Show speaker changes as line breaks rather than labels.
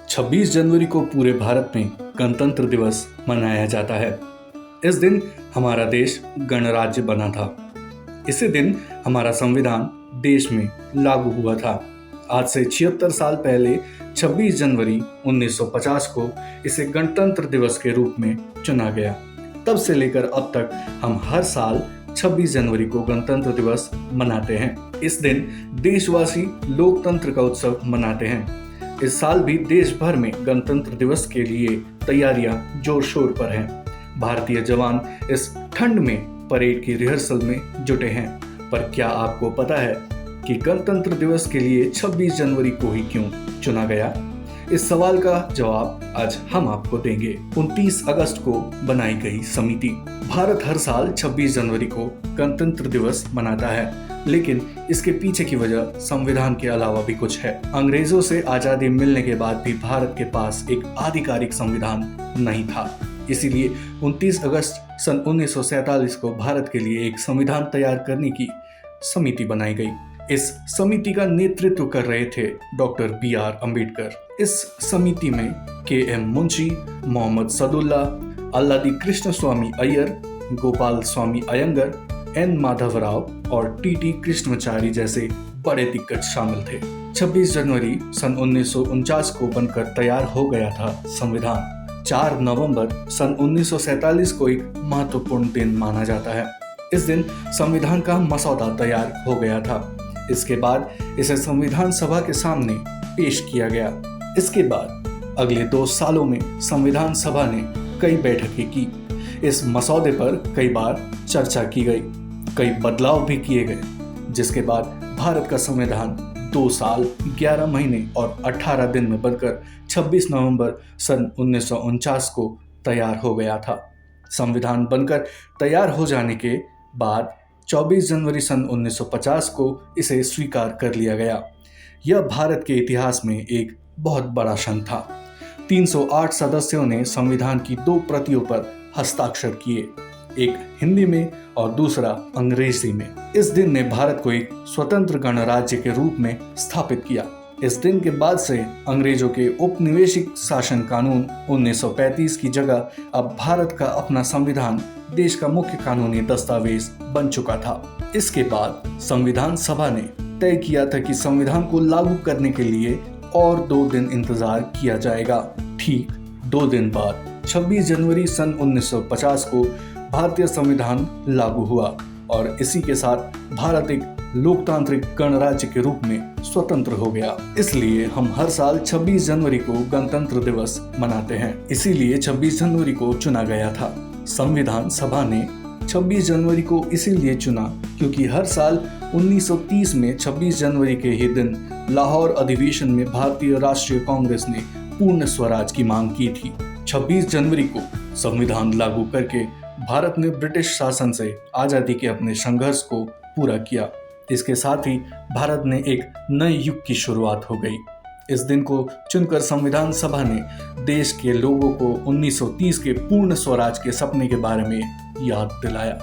26 जनवरी को पूरे भारत में गणतंत्र दिवस मनाया जाता है। इस दिन हमारा देश गणराज्य बना था। इसी दिन हमारा संविधान देश में लागू हुआ था। आज से 76 साल पहले 26 जनवरी 1950 को इसे गणतंत्र दिवस के रूप में चुना गया। तब से लेकर अब तक हम हर साल 26 जनवरी को गणतंत्र दिवस मनाते हैं। इस दिन देशवासी लोकतंत्र का उत्सव मनाते हैं। इस साल भी देश भर में गणतंत्र दिवस के लिए तैयारियां जोर शोर पर हैं। भारतीय जवान इस ठंड में परेड की रिहर्सल में जुटे हैं। पर क्या आपको पता है कि गणतंत्र दिवस के लिए 26 जनवरी को ही क्यों चुना गया? इस सवाल का जवाब आज हम आपको देंगे। 29 अगस्त को बनाई गई समिति। भारत हर साल 26 जनवरी को गणतंत्र दिवस मनाता है, लेकिन इसके पीछे की वजह संविधान के अलावा भी कुछ है। अंग्रेजों से आजादी मिलने के बाद भी भारत के पास एक आधिकारिक संविधान नहीं था। इसीलिए 29 अगस्त सन 1947 को भारत के लिए एक संविधान तैयार करने की समिति बनाई गई। इस समिति का नेतृत्व कर रहे थे डॉक्टर BR अम्बेडकर। इस समिति में KM मुंशी, मोहम्मद सदुल्ला, अल्लादी कृष्ण स्वामी अय्यर, गोपाल स्वामी अयंगर, N माधवराव और TT कृष्णमाचारी जैसे बड़े दिग्गज शामिल थे। 26 जनवरी सन 1949 को बनकर तैयार हो गया था संविधान। 4 नवंबर सन 1947 को एक महत्वपूर्ण दिन माना जाता है। इस दिन संविधान का मसौदा तैयार हो गया था। इसके बाद इसे संविधान सभा के सामने पेश किया गया। इसके बाद अगले 2 सालों में संविधान सभा ने कई बैठकें की। इस मसौदे पर कई बार चर्चा की गई, कई बदलाव भी किए गए, जिसके बाद भारत का संविधान 2 साल 11 महीने और 18 दिन में बनकर 26 नवंबर सन 1949 को तैयार हो गया था। संविधान बनकर तैयार हो जाने के बाद 24 जनवरी सन 1950 को इसे स्वीकार कर लिया गया। यह भारत के इतिहास में एक बहुत बड़ा क्षण था। 308 सदस्यों ने संविधान की 2 प्रतियों पर हस्ताक्षर किए, एक हिंदी में और दूसरा अंग्रेजी में। इस दिन ने भारत को एक स्वतंत्र गणराज्य के रूप में स्थापित किया। इस दिन के बाद से अंग्रेजों के औपनिवेशिक शासन कानून 1935 की जगह अब भारत का अपना संविधान देश का मुख्य कानूनी दस्तावेज बन चुका था। इसके बाद संविधान सभा ने तय किया था कि संविधान को लागू करने के लिए और 2 दिन इंतजार किया जाएगा। ठीक 2 दिन बाद 26 जनवरी सन 1950 को भारतीय संविधान लागू हुआ और इसी के साथ भारत एक लोकतांत्रिक गणराज्य के रूप में स्वतंत्र हो गया। इसलिए हम हर साल 26 जनवरी को गणतंत्र दिवस मनाते हैं। इसीलिए 26 जनवरी को चुना गया था। संविधान सभा ने 26 जनवरी को इसीलिए चुना क्योंकि हर साल 1930 में 26 जनवरी के ही दिन लाहौर अधिवेशन में भारतीय राष्ट्रीय कांग्रेस ने पूर्ण स्वराज की मांग की थी। 26 जनवरी को संविधान लागू करके भारत ने ब्रिटिश शासन से आजादी के अपने संघर्ष को पूरा किया। इसके साथ ही भारत ने एक नए युग की शुरुआत हो गई। इस दिन को चुनकर संविधान सभा ने देश के लोगों को 1930 के पूर्ण स्वराज के सपने के बारे में याद दिलाया।